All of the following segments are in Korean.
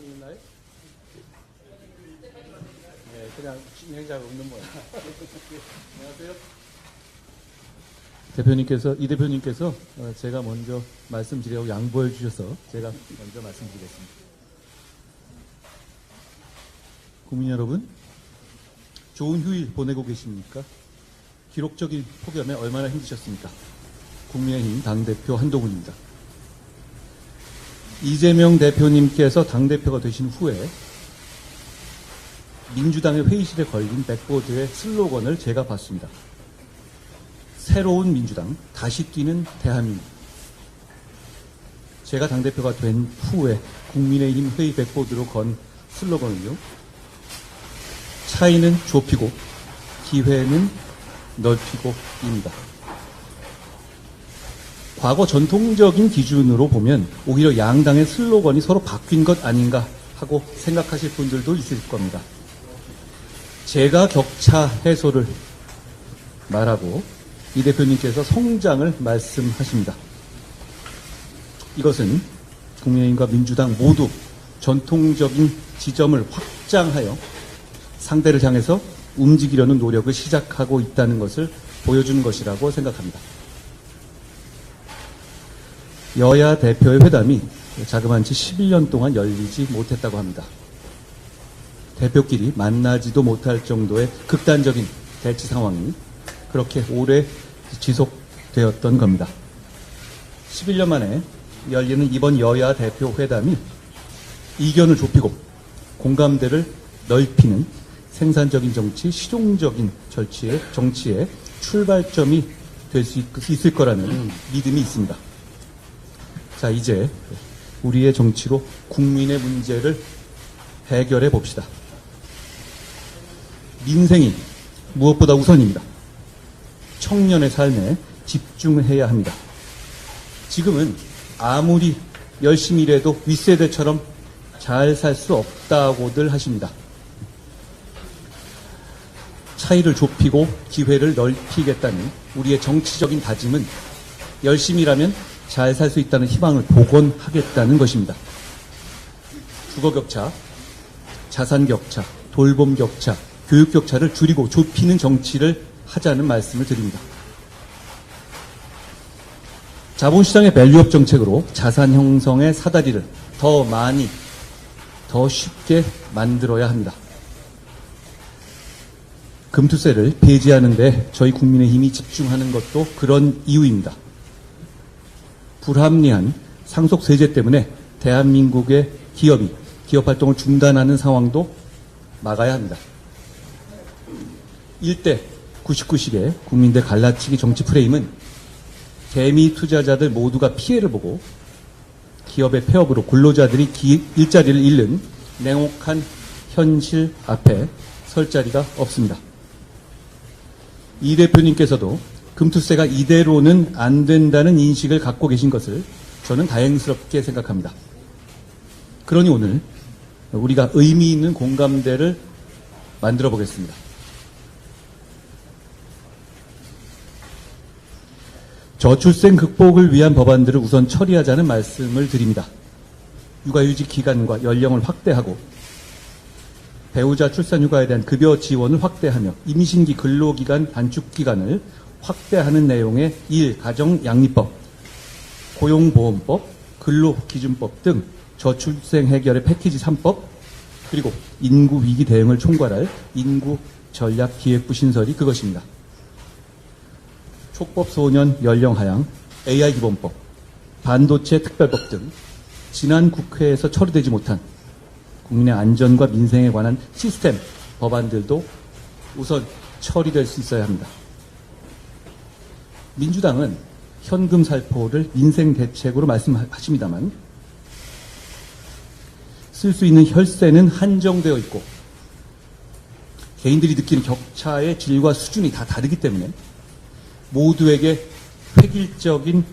있나요? 네, 그냥 진행자가 없는 모양. 안녕하세요. 이 대표님께서 제가 먼저 말씀드리라고 양보해 주셔서 제가 먼저 말씀드리겠습니다. 국민 여러분, 좋은 휴일 보내고 계십니까? 기록적인 폭염에 얼마나 힘드셨습니까? 국민의힘 당대표 한동훈입니다. 이재명 대표님께서 당대표가 되신 후에 민주당의 회의실에 걸린 백보드의 슬로건을 제가 봤습니다. 새로운 민주당, 다시 뛰는 대한민국. 제가 당대표가 된 후에 국민의힘 회의 백보드로 건 슬로건은요. 차이는 좁히고 기회는 넓히고입니다. 과거 전통적인 기준으로 보면 오히려 양당의 슬로건이 서로 바뀐 것 아닌가 하고 생각하실 분들도 있을 겁니다. 제가 격차 해소를 말하고 이 대표님께서 성장을 말씀하십니다. 이것은 국민의힘과 민주당 모두 전통적인 지점을 확장하여 상대를 향해서 움직이려는 노력을 시작하고 있다는 것을 보여주는 것이라고 생각합니다. 여야 대표의 회담이 자그만치 11년 동안 열리지 못했다고 합니다. 대표끼리 만나지도 못할 정도의 극단적인 대치 상황이 그렇게 오래 지속되었던 겁니다. 11년 만에 열리는 이번 여야 대표 회담이 이견을 좁히고 공감대를 넓히는 생산적인 정치, 실용적인 정치의 출발점이 될 수 있을 거라는 믿음이 있습니다. 자, 이제 우리의 정치로 국민의 문제를 해결해 봅시다. 민생이 무엇보다 우선입니다. 청년의 삶에 집중해야 합니다. 지금은 아무리 열심히 일해도 윗세대처럼 잘 살 수 없다고들 하십니다. 차이를 좁히고 기회를 넓히겠다는 우리의 정치적인 다짐은 열심히 일하면 잘 살 수 있다는 희망을 복원하겠다는 것입니다. 주거격차, 자산격차, 돌봄격차, 교육격차를 줄이고 좁히는 정치를 하자는 말씀을 드립니다. 자본시장의 밸류업 정책으로 자산 형성의 사다리를 더 많이, 더 쉽게 만들어야 합니다. 금투세를 폐지하는 데 저희 국민의힘이 집중하는 것도 그런 이유입니다. 불합리한 상속세제 때문에 대한민국의 기업이 기업활동을 중단하는 상황도 막아야 합니다. 1대 99식의 국민대 갈라치기 정치 프레임은 개미 투자자들 모두가 피해를 보고 기업의 폐업으로 근로자들이 일자리를 잃는 냉혹한 현실 앞에 설 자리가 없습니다. 이 대표님께서도 금투세가 이대로는 안 된다는 인식을 갖고 계신 것을 저는 다행스럽게 생각합니다. 그러니 오늘 우리가 의미 있는 공감대를 만들어 보겠습니다. 저출생 극복을 위한 법안들을 우선 처리하자는 말씀을 드립니다. 육아휴직 기간과 연령을 확대하고 배우자 출산휴가에 대한 급여 지원을 확대하며 임신기 근로기간 단축기간을 확대하는 내용의 가정양립법, 고용보험법, 근로기준법 등 저출생 해결의 패키지 3법, 그리고 인구위기 대응을 총괄할 인구전략기획부 신설이 그것입니다. 촉법소년 연령 하향, AI기본법, 반도체 특별법 등 지난 국회에서 처리되지 못한 국민의 안전과 민생에 관한 시스템 법안들도 우선 처리될 수 있어야 합니다. 민주당은 현금 살포를 민생 대책으로 말씀하십니다만 쓸 수 있는 혈세는 한정되어 있고 개인들이 느끼는 격차의 질과 수준이 다 다르기 때문에 모두에게 획일적인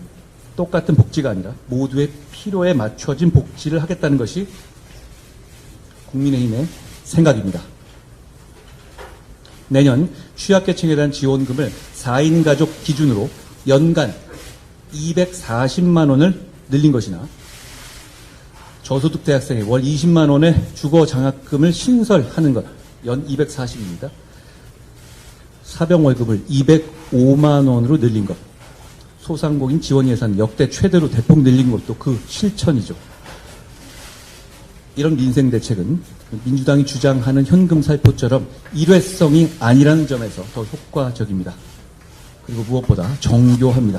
똑같은 복지가 아니라 모두의 필요에 맞춰진 복지를 하겠다는 것이 국민의힘의 생각입니다. 내년 취약계층에 대한 지원금을 4인 가족 기준으로 연간 240만 원을 늘린 것이나 저소득 대학생이 월 20만 원의 주거 장학금을 신설하는 것, 연 240입니다. 사병 월급을 205만 원으로 늘린 것, 소상공인 지원 예산 역대 최대로 대폭 늘린 것도 그 실천이죠. 이런 민생 대책은 민주당이 주장하는 현금 살포처럼 일회성이 아니라는 점에서 더 효과적입니다. 그리고 무엇보다 정교합니다.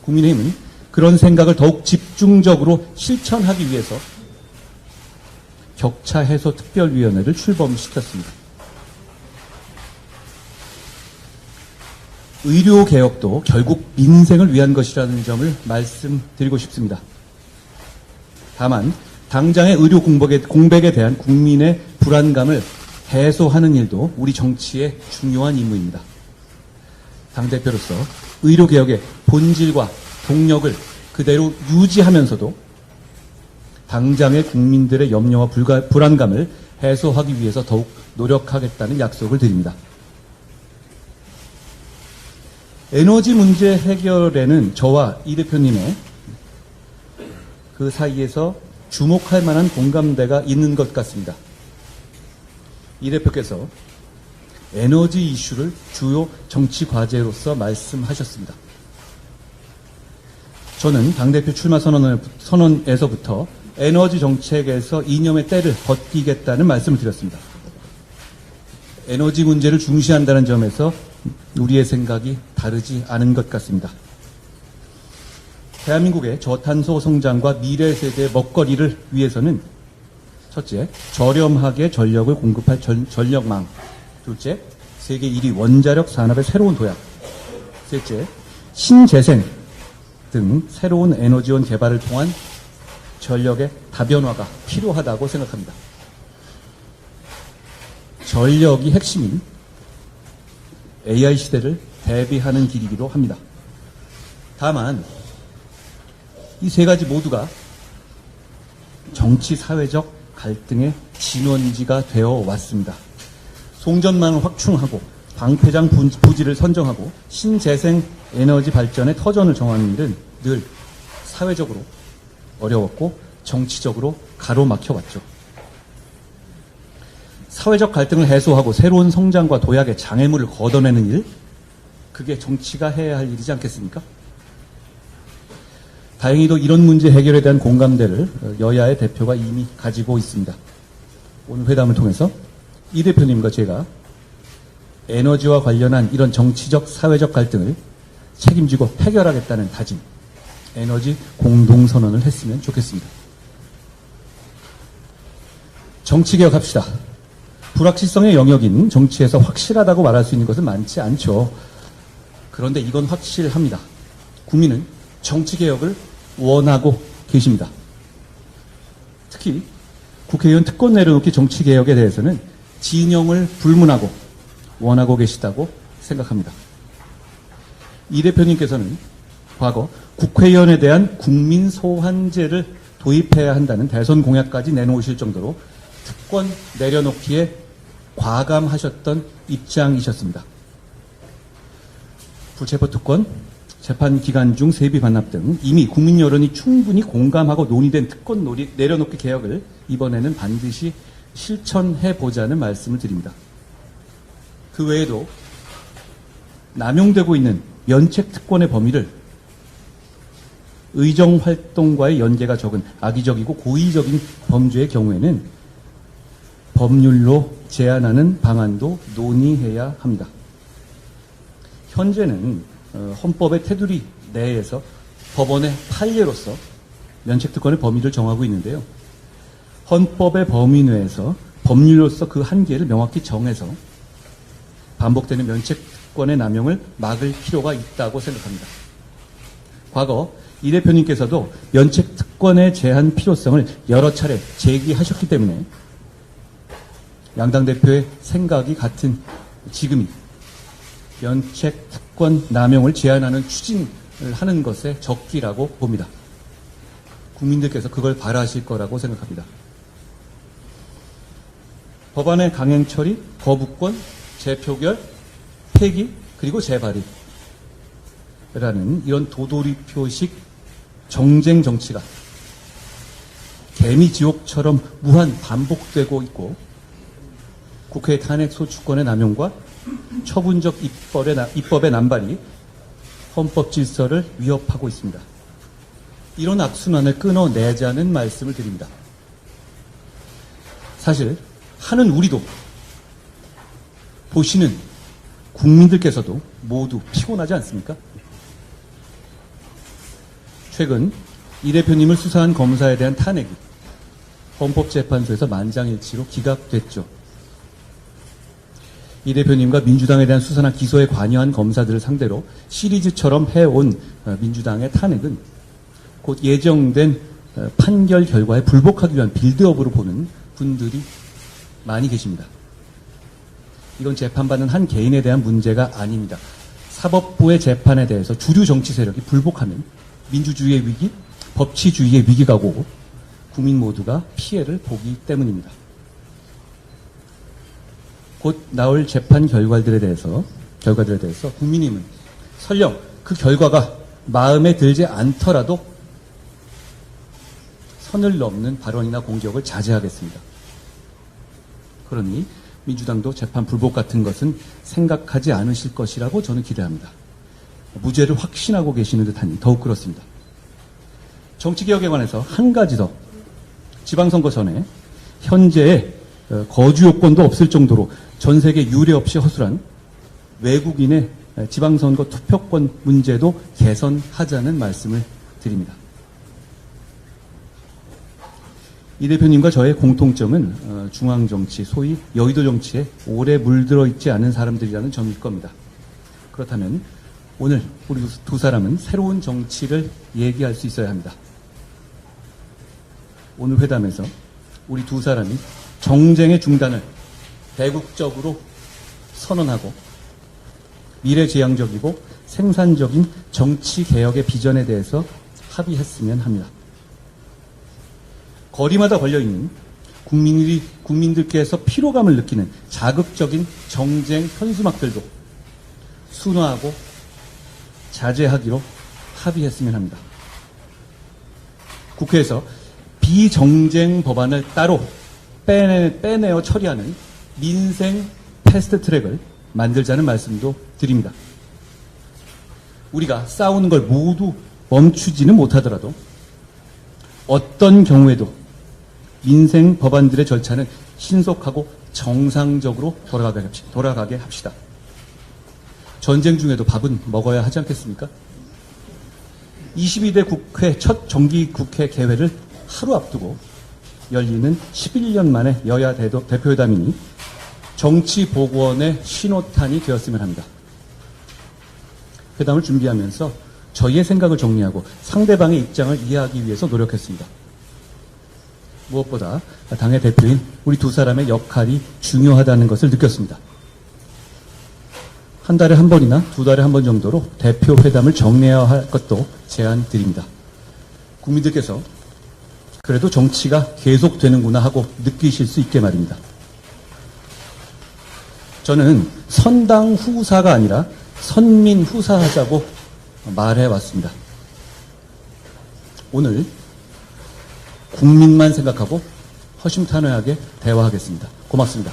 국민의힘은 그런 생각을 더욱 집중적으로 실천하기 위해서 격차 해소 특별위원회를 출범시켰습니다. 의료개혁도 결국 민생을 위한 것이라는 점을 말씀드리고 싶습니다. 다만 당장의 의료 공백에 대한 국민의 불안감을 해소하는 일도 우리 정치의 중요한 임무입니다. 당대표로서 의료개혁의 본질과 동력을 그대로 유지하면서도 당장의 국민들의 염려와 불안감을 해소하기 위해서 더욱 노력하겠다는 약속을 드립니다. 에너지 문제 해결에는 저와 이 대표님의 그 사이에서 주목할 만한 공감대가 있는 것 같습니다. 이 대표께서 에너지 이슈를 주요 정치 과제로서 말씀하셨습니다. 저는 당대표 출마 선언에서부터 에너지 정책에서 이념의 때를 벗기겠다는 말씀을 드렸습니다. 에너지 문제를 중시한다는 점에서 우리의 생각이 다르지 않은 것 같습니다. 대한민국의 저탄소 성장과 미래 세대의 먹거리를 위해서는 첫째, 저렴하게 전력을 공급할 전력망. 둘째, 세계 1위 원자력 산업의 새로운 도약. 셋째, 신재생 등 새로운 에너지원 개발을 통한 전력의 다변화가 필요하다고 생각합니다. 전력이 핵심인 AI 시대를 대비하는 길이기도 합니다. 다만 이 세 가지 모두가 정치 사회적 갈등의 진원지가 되어 왔습니다. 송전망을 확충하고 방패장 부지를 선정하고 신재생 에너지 발전의 터전을 정하는 일은 늘 사회적으로 어려웠고 정치적으로 가로막혀왔죠. 사회적 갈등을 해소하고 새로운 성장과 도약의 장애물을 걷어내는 일, 그게 정치가 해야 할 일이지 않겠습니까? 다행히도 이런 문제 해결에 대한 공감대를 여야의 대표가 이미 가지고 있습니다. 오늘 회담을 통해서 이 대표님과 제가 에너지와 관련한 이런 정치적, 사회적 갈등을 책임지고 해결하겠다는 다짐, 에너지 공동선언을 했으면 좋겠습니다. 정치개혁합시다. 불확실성의 영역인 정치에서 확실하다고 말할 수 있는 것은 많지 않죠. 그런데 이건 확실합니다. 국민은 정치개혁을 원하고 계십니다. 특히 국회의원 특권 내려놓기 정치개혁에 대해서는 진영을 불문하고 원하고 계시다고 생각합니다. 이 대표님께서는 과거 국회의원에 대한 국민 소환제를 도입해야 한다는 대선 공약까지 내놓으실 정도로 특권 내려놓기에 과감하셨던 입장이셨습니다. 불체포 특권, 재판 기간 중 세비 반납 등 이미 국민 여론이 충분히 공감하고 논의된 특권 내려놓기 개혁을 이번에는 반드시 실천해보자는 말씀을 드립니다. 그 외에도 남용되고 있는 면책 특권의 범위를 의정활동과의 연계가 적은 악의적이고 고의적인 범죄의 경우에는 법률로 제한하는 방안도 논의해야 합니다. 현재는 헌법의 테두리 내에서 법원의 판례로서 면책특권의 범위를 정하고 있는데요. 헌법의 범위 내에서 법률로서 그 한계를 명확히 정해서 반복되는 면책특권의 남용을 막을 필요가 있다고 생각합니다. 과거 이 대표님께서도 면책특권의 제한 필요성을 여러 차례 제기하셨기 때문에 양당 대표의 생각이 같은 지금이 면책특권 남용을 제한하는 추진을 하는 것에 적기라고 봅니다. 국민들께서 그걸 바라실 거라고 생각합니다. 법안의 강행 처리, 거부권, 재표결, 폐기, 그리고 재발의라는 이런 도돌이표식 정쟁 정치가 개미지옥처럼 무한 반복되고 있고 국회 탄핵 소추권의 남용과 처분적 입법의 남발이 헌법 질서를 위협하고 있습니다. 이런 악순환을 끊어내자는 말씀을 드립니다. 사실 하는 우리도 보시는 국민들께서도 모두 피곤하지 않습니까? 최근 이 대표님을 수사한 검사에 대한 탄핵이 헌법재판소에서 만장일치로 기각됐죠. 이 대표님과 민주당에 대한 수사나 기소에 관여한 검사들을 상대로 시리즈처럼 해온 민주당의 탄핵은 곧 예정된 판결 결과에 불복하기 위한 빌드업으로 보는 분들이 많이 계십니다. 이건 재판받는 한 개인에 대한 문제가 아닙니다. 사법부의 재판에 대해서 주류 정치 세력이 불복하면 민주주의의 위기, 법치주의의 위기가 오고 국민 모두가 피해를 보기 때문입니다. 곧 나올 재판 결과들에 대해서 국민님은 설령 그 결과가 마음에 들지 않더라도 선을 넘는 발언이나 공격을 자제하겠습니다. 그러니 민주당도 재판 불복 같은 것은 생각하지 않으실 것이라고 저는 기대합니다. 무죄를 확신하고 계시는 듯하니 더욱 그렇습니다. 정치개혁에 관해서 한 가지 더, 지방선거 전에 현재의 거주 요건도 없을 정도로 전 세계 유례 없이 허술한 외국인의 지방선거 투표권 문제도 개선하자는 말씀을 드립니다. 이 대표님과 저의 공통점은 중앙정치, 소위 여의도 정치에 오래 물들어 있지 않은 사람들이라는 점일 겁니다. 그렇다면 오늘 우리 두 사람은 새로운 정치를 얘기할 수 있어야 합니다. 오늘 회담에서 우리 두 사람이 정쟁의 중단을 대국적으로 선언하고 미래지향적이고 생산적인 정치개혁의 비전에 대해서 합의했으면 합니다. 거리마다 걸려있는 국민들께서 피로감을 느끼는 자극적인 정쟁 현수막들도 순화하고 자제하기로 합의했으면 합니다. 국회에서 비정쟁 법안을 따로 빼내어 처리하는 민생 패스트트랙을 만들자는 말씀도 드립니다. 우리가 싸우는 걸 모두 멈추지는 못하더라도 어떤 경우에도 민생 법안들의 절차는 신속하고 정상적으로 돌아가게 합시다. 전쟁 중에도 밥은 먹어야 하지 않겠습니까? 22대 국회 첫 정기국회 개회를 하루 앞두고 열리는 11년 만에 여야 대표회담이니 정치보고원의 신호탄이 되었으면 합니다. 회담을 준비하면서 저희의 생각을 정리하고 상대방의 입장을 이해하기 위해서 노력했습니다. 무엇보다 당의 대표인 우리 두 사람의 역할이 중요하다는 것을 느꼈습니다. 한 달에 한 번이나 두 달에 한 번 정도로 대표 회담을 정례해야 할 것도 제안드립니다. 국민들께서 그래도 정치가 계속되는구나 하고 느끼실 수 있게 말입니다. 저는 선당 후사가 아니라 선민 후사하자고 말해왔습니다. 오늘 국민만 생각하고 허심탄회하게 대화하겠습니다. 고맙습니다.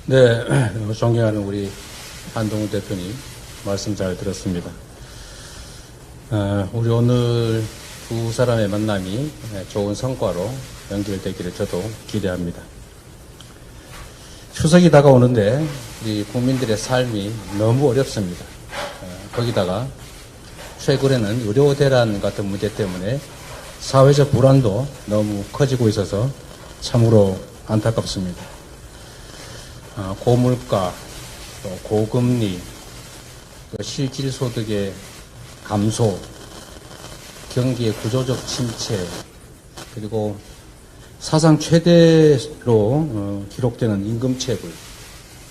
네, 존경하는 우리 한동훈 대표님 말씀 잘 들었습니다. 우리 오늘 두 사람의 만남이 좋은 성과로 연결되기를 저도 기대합니다. 추석이 다가오는데 우리 국민들의 삶이 너무 어렵습니다. 거기다가 최근에는 의료 대란 같은 문제 때문에 사회적 불안도 너무 커지고 있어서 참으로 안타깝습니다. 고물가, 또 고금리, 또 실질소득의 감소, 경기의 구조적 침체, 그리고 사상 최대로 기록되는 임금체불,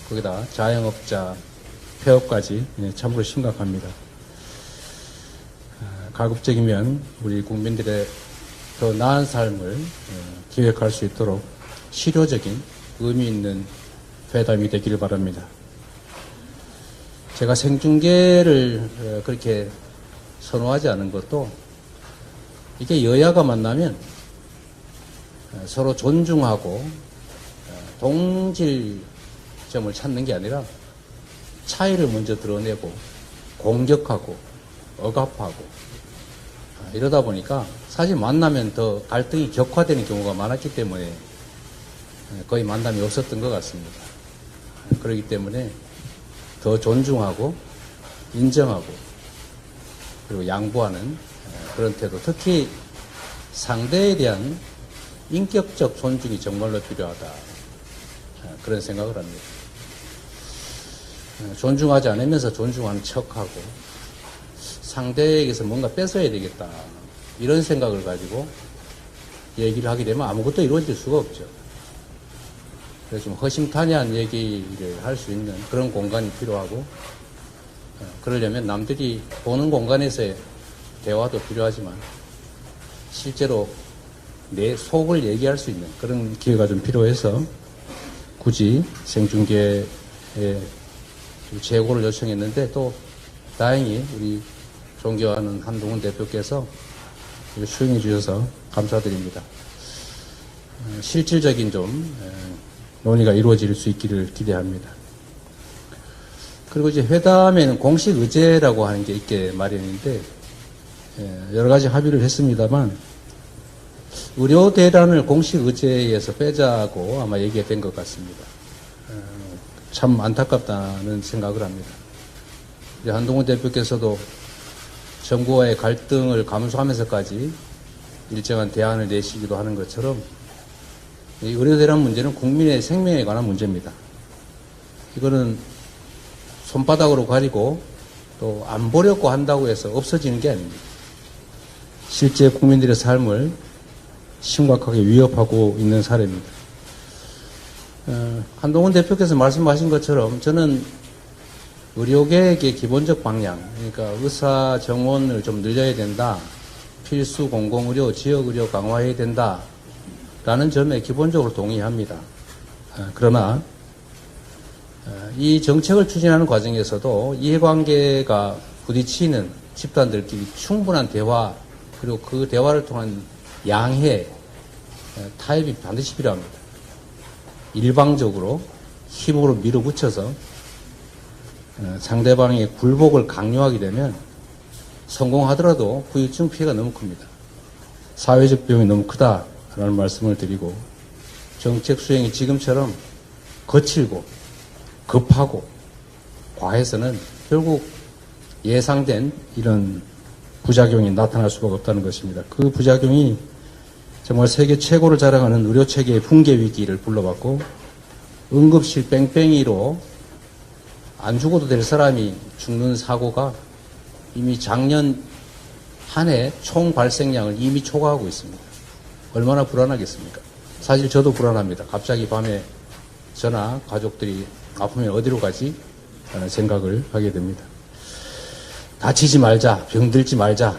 거기다 자영업자 폐업까지 참으로 심각합니다. 가급적이면 우리 국민들의 더 나은 삶을 기획할 수 있도록 실효적인 의미 있는 회담이 되기를 바랍니다. 제가 생중계를 그렇게 선호하지 않은 것도 이게 여야가 만나면 서로 존중하고 동질점을 찾는 게 아니라 차이를 먼저 드러내고 공격하고 억압하고 이러다 보니까 사실 만나면 더 갈등이 격화되는 경우가 많았기 때문에 거의 만남이 없었던 것 같습니다. 그렇기 때문에 더 존중하고 인정하고 그리고 양보하는 그런 태도, 특히 상대에 대한 인격적 존중이 정말로 필요하다, 그런 생각을 합니다. 존중하지 않으면서 존중하는 척하고 상대에게서 뭔가 뺏어야 되겠다, 이런 생각을 가지고 얘기를 하게 되면 아무것도 이루어질 수가 없죠. 그래서 좀 허심탄회한 얘기를 할 수 있는 그런 공간이 필요하고, 그러려면 남들이 보는 공간에서의 대화도 필요하지만 실제로 내 속을 얘기할 수 있는 그런 기회가 좀 필요해서 굳이 생중계에 재고를 요청했는데, 또 다행히 우리 존경하는 한동훈 대표께서 수용해 주셔서 감사드립니다. 실질적인 좀 논의가 이루어질 수 있기를 기대합니다. 그리고 이제 회담에는 공식 의제라고 하는 게 있게 마련인데, 여러 가지 합의를 했습니다만 의료 대란을 공식 의제에서 빼자고 아마 얘기가 된 것 같습니다. 참 안타깝다는 생각을 합니다. 한동훈 대표께서도 정부와의 갈등을 감수하면서까지 일정한 대안을 내시기도 하는 것처럼 이 의료 대란 문제는 국민의 생명에 관한 문제입니다. 이거는 손바닥으로 가리고 또 안 보려고 한다고 해서 없어지는 게 아닙니다. 실제 국민들의 삶을 심각하게 위협하고 있는 사례입니다. 한동훈 대표께서 말씀하신 것처럼 저는 의료계획의 기본적 방향, 그러니까 의사 정원을 좀 늘려야 된다, 필수 공공의료, 지역의료 강화해야 된다 라는 점에 기본적으로 동의합니다. 그러나 이 정책을 추진하는 과정에서도 이해관계가 부딪히는 집단들끼리 충분한 대화, 그리고 그 대화를 통한 양해, 타협이 반드시 필요합니다. 일방적으로 힘으로 밀어붙여서 상대방의 굴복을 강요하게 되면 성공하더라도 후유증 피해가 너무 큽니다. 사회적 비용이 너무 크다라는 말씀을 드리고, 정책 수행이 지금처럼 거칠고 급하고 과해서는 결국 예상된 이런 부작용이 나타날 수밖에 없다는 것입니다. 그 부작용이 정말 세계 최고를 자랑하는 의료체계의 붕괴 위기를 불러왔고, 응급실 뺑뺑이로 안 죽어도 될 사람이 죽는 사고가 이미 작년 한 해 총 발생량을 이미 초과하고 있습니다. 얼마나 불안하겠습니까? 사실 저도 불안합니다. 갑자기 밤에 저나 가족들이 아프면 어디로 가지? 라는 생각을 하게 됩니다. 다치지 말자, 병들지 말자,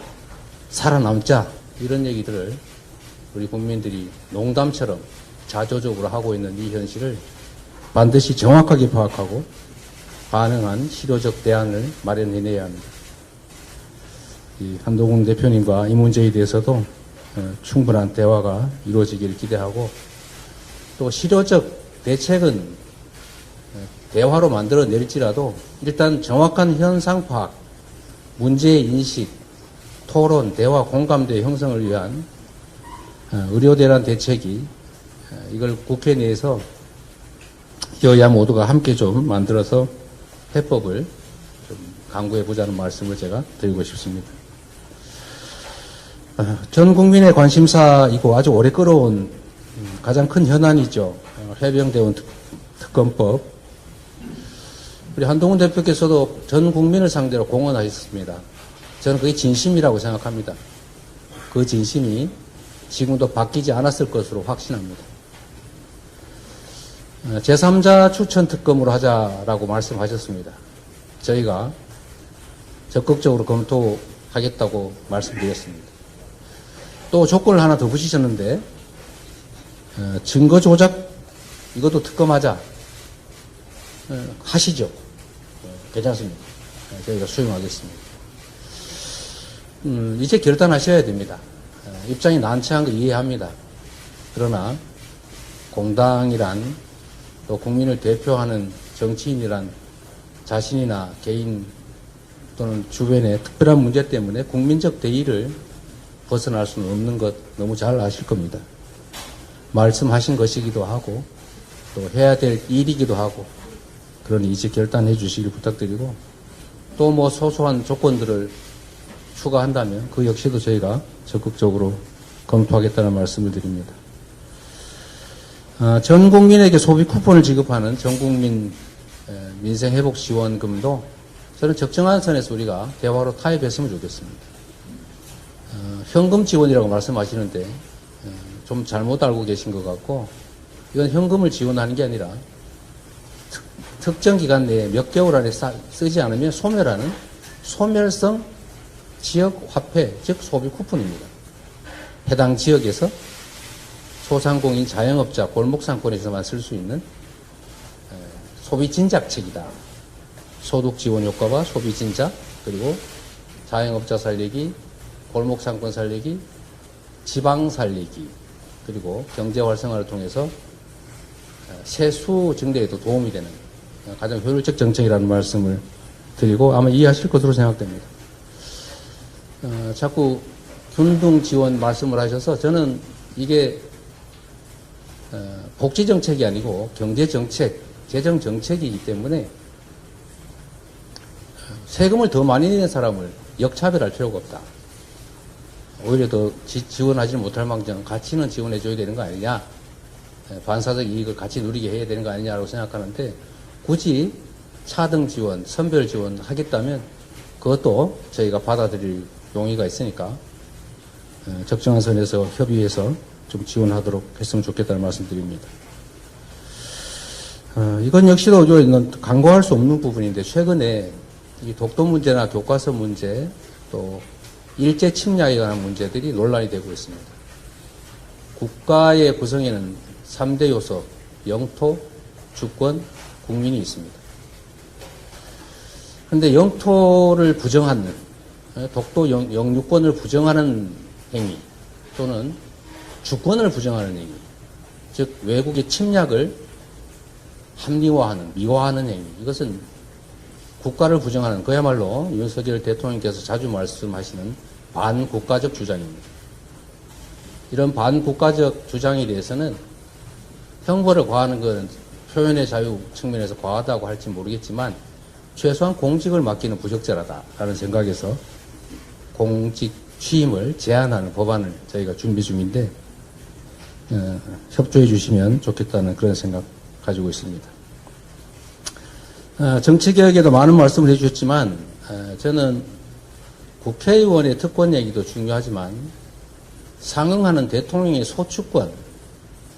살아남자, 이런 얘기들을 우리 국민들이 농담처럼 자조적으로 하고 있는 이 현실을 반드시 정확하게 파악하고 가능한 실효적 대안을 마련해내야 합니다. 이 한동훈 대표님과 이 문제에 대해서도 충분한 대화가 이루어지기를 기대하고, 또 실효적 대책은 대화로 만들어낼지라도 일단 정확한 현상 파악, 문제의 인식, 토론, 대화, 공감대 형성을 위한 의료대란 대책이, 이걸 국회 내에서 여야 모두가 함께 좀 만들어서 해법을 좀 강구해보자는 말씀을 제가 드리고 싶습니다. 전 국민의 관심사이고 아주 오래 끌어온 가장 큰 현안이죠. 해병대원 특검법. 우리 한동훈 대표께서도 전 국민을 상대로 공언하셨습니다. 저는 그게 진심이라고 생각합니다. 그 진심이 지금도 바뀌지 않았을 것으로 확신합니다. 제3자 추천 특검으로 하자라고 말씀하셨습니다. 저희가 적극적으로 검토하겠다고 말씀드렸습니다. 또 조건을 하나 더 붙이셨는데, 증거 조작, 이것도 특검하자. 하시죠. 괜찮습니다. 저희가 수용하겠습니다. 이제 결단하셔야 됩니다. 입장이 난처한 거 이해합니다. 그러나 공당이란 또 국민을 대표하는 정치인이란 자신이나 개인 또는 주변의 특별한 문제 때문에 국민적 대의를 벗어날 수는 없는 것 너무 잘 아실 겁니다. 말씀하신 것이기도 하고 또 해야 될 일이기도 하고 그러니 이제 결단해 주시길 부탁드리고 또 뭐 소소한 조건들을 추가한다면 그 역시도 저희가 적극적으로 검토하겠다는 말씀을 드립니다. 전 국민에게 소비 쿠폰을 지급하는 전국민 민생회복지원금도 저는 적정한 선에서 우리가 대화로 타협했으면 좋겠습니다. 현금 지원이라고 말씀하시는데 좀 잘못 알고 계신 것 같고 이건 현금을 지원하는 게 아니라 특정 기간 내에 몇 개월 안에 쓰지 않으면 소멸하는 소멸성 지역 화폐, 즉 소비 쿠폰입니다. 해당 지역에서 소상공인 자영업자 골목상권에서만 쓸 수 있는 소비 진작책이다. 소득 지원 효과와 소비 진작 그리고 자영업자 살리기, 골목상권 살리기, 지방 살리기 그리고 경제 활성화를 통해서 세수 증대에도 도움이 되는 가장 효율적 정책이라는 말씀을 드리고 아마 이해하실 것으로 생각됩니다. 자꾸 균등 지원 말씀을 하셔서 저는 이게 복지 정책이 아니고 경제 정책, 재정 정책이기 때문에 세금을 더 많이 내는 사람을 역차별할 필요가 없다. 오히려 더 지원하지 못할 망정 가치는 지원해 줘야 되는 거 아니냐. 반사적 이익을 같이 누리게 해야 되는 거 아니냐라고 생각하는데 굳이 차등 지원, 선별 지원 하겠다면 그것도 저희가 받아들일 용의가 있으니까 적정한 선에서 협의해서 좀 지원하도록 했으면 좋겠다는 말씀 드립니다. 이건 역시도 간과할 수 없는 부분인데 최근에 이 독도 문제나 교과서 문제 또 일제 침략에 관한 문제들이 논란이 되고 있습니다. 국가의 구성에는 3대 요소, 영토, 주권, 국민이 있습니다. 그런데 영토를 부정하는, 독도 영유권을 부정하는 행위 또는 주권을 부정하는 행위, 즉 외국의 침략을 합리화하는, 미화하는 행위, 이것은 국가를 부정하는 그야말로 윤석열 대통령께서 자주 말씀하시는 반국가적 주장입니다. 이런 반국가적 주장에 대해서는 형벌을 과하는 것은 표현의 자유 측면에서 과하다고 할지 모르겠지만 최소한 공직을 맡기는 부적절하다라는 생각에서 공직 취임을 제한하는 법안을 저희가 준비 중인데 협조해 주시면 좋겠다는 그런 생각 가지고 있습니다. 정치개혁에도 많은 말씀을 해주셨지만 저는 국회의원의 특권 얘기도 중요하지만 상응하는 대통령의 소추권에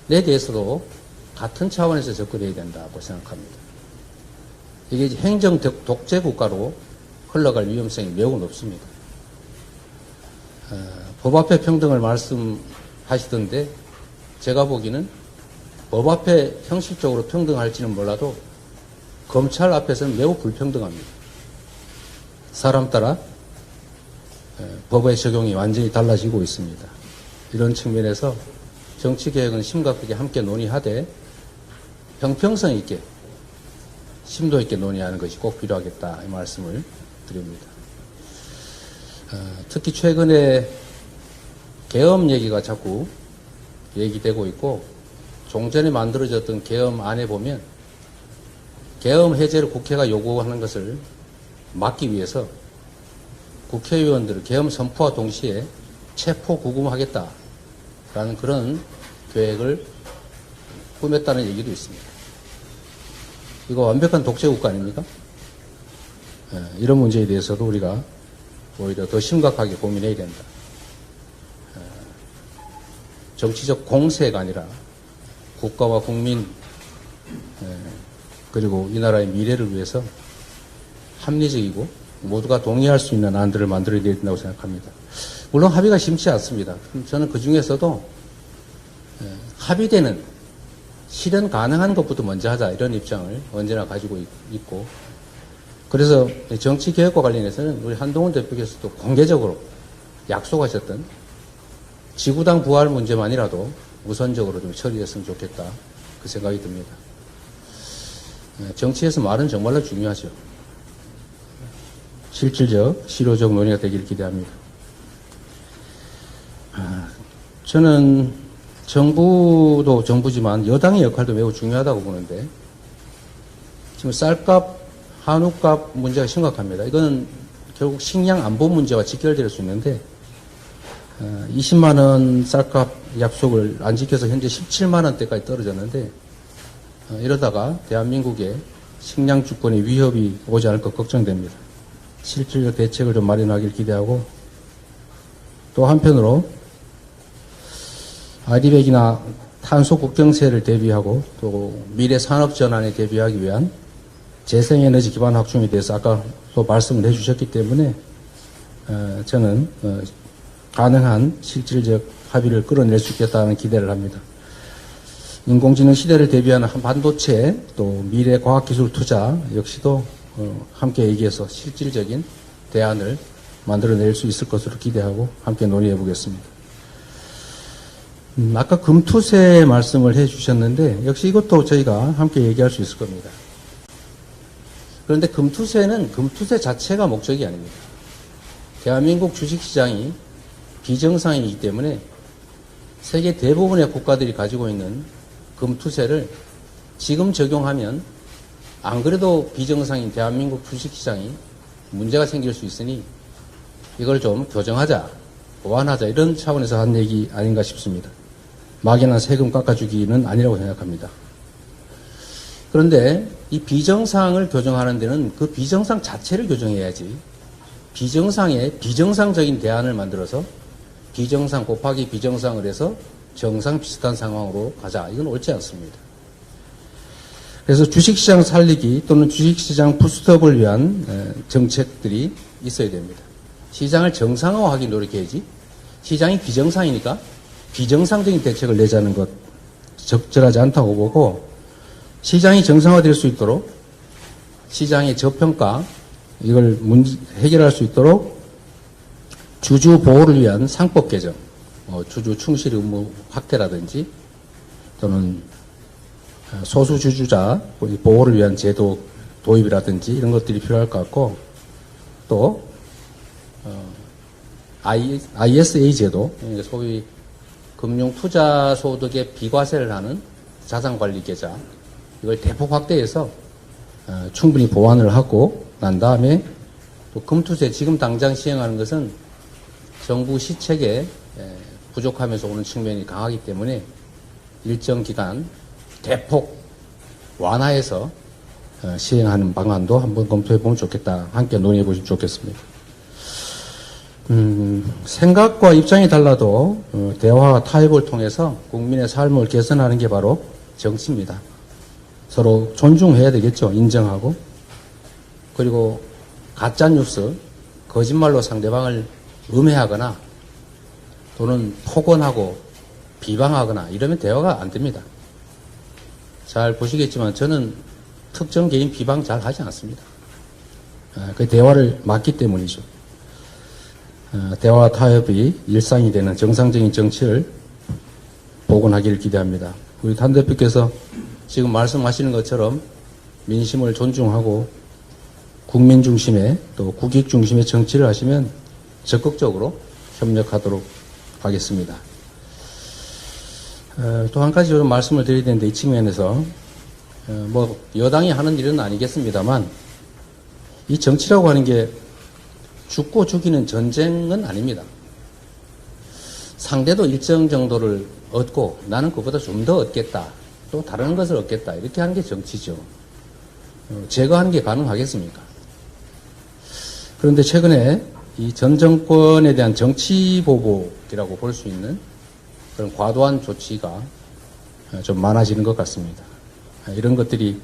대해서도 같은 차원에서 접근해야 된다고 생각합니다. 이게 행정 독재 국가로 흘러갈 위험성이 매우 높습니다. 법 앞에 평등을 말씀하시던데 제가 보기에는 법 앞에 형식적으로 평등할지는 몰라도 검찰 앞에서는 매우 불평등합니다. 사람 따라 법의 적용이 완전히 달라지고 있습니다. 이런 측면에서 정치개혁은 심각하게 함께 논의하되 형평성 있게 심도 있게 논의하는 것이 꼭 필요하겠다 이 말씀을 드립니다. 특히 최근에 계엄 얘기가 자꾸 얘기되고 있고 종전에 만들어졌던 계엄안에 보면 계엄 해제를 국회가 요구하는 것을 막기 위해서 국회의원들을 계엄 선포와 동시에 체포 구금하겠다라는 그런 계획을 꾸몄다는 얘기도 있습니다. 이거 완벽한 독재국가 아닙니까? 이런 문제에 대해서도 우리가 오히려 더 심각하게 고민해야 된다. 정치적 공세가 아니라 국가와 국민 그리고 이 나라의 미래를 위해서 합리적이고 모두가 동의할 수 있는 안들을 만들어야 된다고 생각합니다. 물론 합의가 쉽지 않습니다. 저는 그 중에서도 합의되는 실현 가능한 것부터 먼저 하자 이런 입장을 언제나 가지고 있고 그래서 정치개혁과 관련해서는 우리 한동훈 대표께서도 공개적으로 약속하셨던 지구당 부활 문제만이라도 우선적으로 좀 처리했으면 좋겠다 그 생각이 듭니다. 정치에서 말은 정말로 중요하죠. 실질적, 실효적 논의가 되기를 기대합니다. 저는 정부도 정부지만 여당의 역할도 매우 중요하다고 보는데 지금 쌀값, 한우값 문제가 심각합니다. 이거는 결국 식량 안보 문제와 직결될 수 있는데 20만 원 쌀값 약속을 안 지켜서 현재 17만 원대까지 떨어졌는데 이러다가 대한민국의 식량 주권에 위협이 오지 않을 것 걱정됩니다. 실질적 대책을 좀 마련하길 기대하고 또 한편으로 RE100이나 탄소 국경세를 대비하고 또 미래 산업 전환에 대비하기 위한 재생에너지 기반 확충에 대해서 아까 또 말씀을 해주셨기 때문에 저는 가능한 실질적 합의를 끌어낼 수 있겠다는 기대를 합니다. 인공지능 시대를 대비하는 반도체 또 미래 과학기술 투자 역시도 함께 얘기해서 실질적인 대안을 만들어낼 수 있을 것으로 기대하고 함께 논의해 보겠습니다. 아까 금투세 말씀을 해 주셨는데 역시 이것도 저희가 함께 얘기할 수 있을 겁니다. 그런데 금투세는 금투세 자체가 목적이 아닙니다. 대한민국 주식시장이 비정상이기 때문에 세계 대부분의 국가들이 가지고 있는 금투세를 지금 적용하면 안 그래도 비정상인 대한민국 주식시장이 문제가 생길 수 있으니 이걸 좀 교정하자, 보완하자 이런 차원에서 한 얘기 아닌가 싶습니다. 막연한 세금 깎아주기는 아니라고 생각합니다. 그런데 이 비정상을 교정하는 데는 그 비정상 자체를 교정해야지 비정상에 비정상적인 대안을 만들어서 비정상 곱하기 비정상을 해서 정상 비슷한 상황으로 가자. 이건 옳지 않습니다. 그래서 주식시장 살리기 또는 주식시장 부스트업을 위한 정책들이 있어야 됩니다. 시장을 정상화하기 노력해야지 시장이 비정상이니까 비정상적인 대책을 내자는 것 적절하지 않다고 보고 시장이 정상화될 수 있도록 시장의 저평가 이걸 해결할 수 있도록 주주 보호를 위한 상법 개정, 주주 충실 의무 확대라든지 또는 소수 주주자 보호를 위한 제도 도입이라든지 이런 것들이 필요할 것 같고 또 ISA 제도, 소위 금융 투자 소득의 비과세를 하는 자산관리 계좌 이걸 대폭 확대해서 충분히 보완을 하고 난 다음에 또 금투세 지금 당장 시행하는 것은 정부 시책에 부족하면서 오는 측면이 강하기 때문에 일정 기간 대폭 완화해서 시행하는 방안도 한번 검토해 보면 좋겠다. 함께 논의해 보시면 좋겠습니다. 생각과 입장이 달라도 대화와 타협을 통해서 국민의 삶을 개선하는 게 바로 정치입니다. 서로 존중해야 되겠죠. 인정하고. 그리고 가짜뉴스, 거짓말로 상대방을 음해하거나 또는 폭언하고 비방하거나 이러면 대화가 안 됩니다. 잘 보시겠지만 저는 특정 개인 비방 잘 하지 않습니다. 그 대화를 막기 때문이죠. 대화와 타협이 일상이 되는 정상적인 정치를 복원하기를 기대합니다. 우리 단 대표께서 지금 말씀하시는 것처럼 민심을 존중하고 국민 중심의 또 국익 중심의 정치를 하시면 적극적으로 협력하도록 하겠습니다. 또 한 가지 좀 말씀을 드려야 되는데 이 측면에서 여당이 하는 일은 아니겠습니다만 이 정치라고 하는 게 죽고 죽이는 전쟁은 아닙니다. 상대도 일정 정도를 얻고 나는 그보다 좀 더 얻겠다. 또 다른 것을 얻겠다. 이렇게 하는 게 정치죠. 제거하는 게 가능하겠습니까? 그런데 최근에 이 전 정권에 대한 정치 보복이라고 볼 수 있는 그런 과도한 조치가 좀 많아지는 것 같습니다. 이런 것들이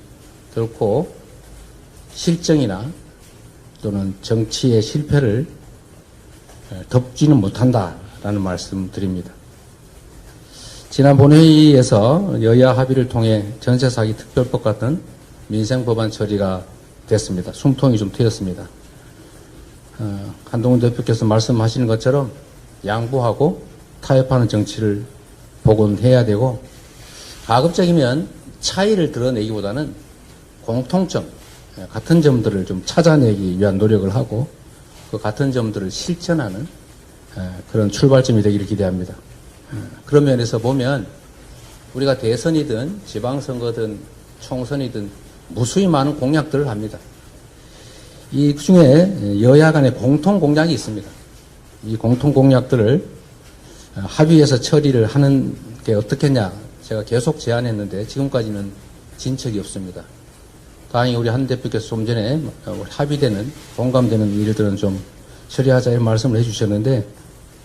결코 실정이나 또는 정치의 실패를 덮지는 못한다라는 말씀 드립니다. 지난 본회의에서 여야 합의를 통해 전세 사기 특별법 같은 민생 법안 처리가 됐습니다. 숨통이 좀 트였습니다. 한동훈 대표께서 말씀하시는 것처럼 양보하고 타협하는 정치를 복원해야 되고, 가급적이면 차이를 드러내기보다는 공통점, 같은 점들을 좀 찾아내기 위한 노력을 하고 그 같은 점들을 실천하는 그런 출발점이 되기를 기대합니다. 그런 면에서 보면 우리가 대선이든 지방선거든 총선이든 무수히 많은 공약들을 합니다. 이 중에 여야 간의 공통 공약이 있습니다. 이 공통 공약들을 합의해서 처리를 하는 게 어떻겠냐 제가 계속 제안했는데 지금까지는 진척이 없습니다. 다행히 우리 한 대표께서 좀 전에 합의되는 공감되는 일들은 좀 처리하자 이런 말씀을 해주셨는데,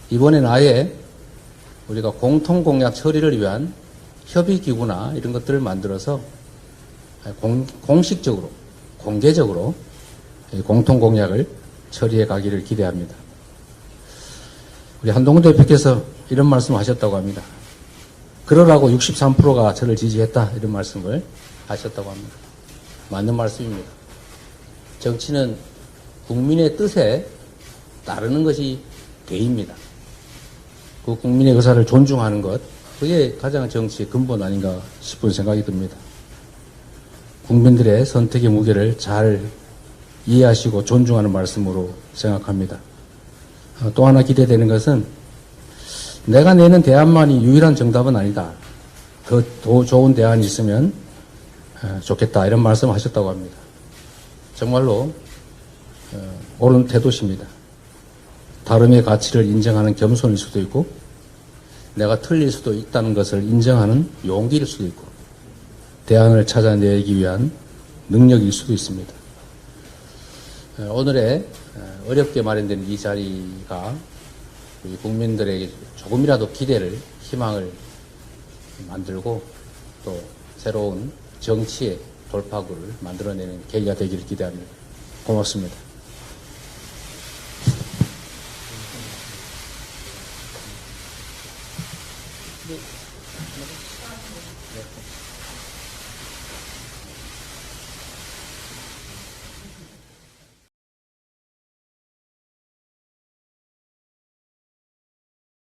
이번에는 아예 우리가 공통 공약 처리를 위한 협의기구나 이런 것들을 만들어서 공식적으로 공개적으로 공통 공약을 처리해 가기를 기대합니다. 우리 한동훈 대표께서 이런 말씀을 하셨다고 합니다. 그러라고 63%가 저를 지지했다 이런 말씀을 하셨다고 합니다. 맞는 말씀입니다. 정치는 국민의 뜻에 따르는 것이 대입니다. 그 국민의 의사를 존중하는 것, 그게 가장 정치의 근본 아닌가 싶은 생각이 듭니다. 국민들의 선택의 무게를 잘 이해하시고 존중하는 말씀으로 생각합니다. 또 하나 기대되는 것은 내가 내는 대안만이 유일한 정답은 아니다. 더 좋은 대안이 있으면 좋겠다 이런 말씀을 하셨다고 합니다. 정말로 옳은 태도십니다. 다름의 가치를 인정하는 겸손일 수도 있고 내가 틀릴 수도 있다는 것을 인정하는 용기일 수도 있고 대안을 찾아내기 위한 능력일 수도 있습니다. 오늘의 어렵게 마련된 이 자리가 우리 국민들에게 조금이라도 기대를, 희망을 만들고 또 새로운 정치의 돌파구를 만들어내는 계기가 되기를 기대합니다. 고맙습니다. 네.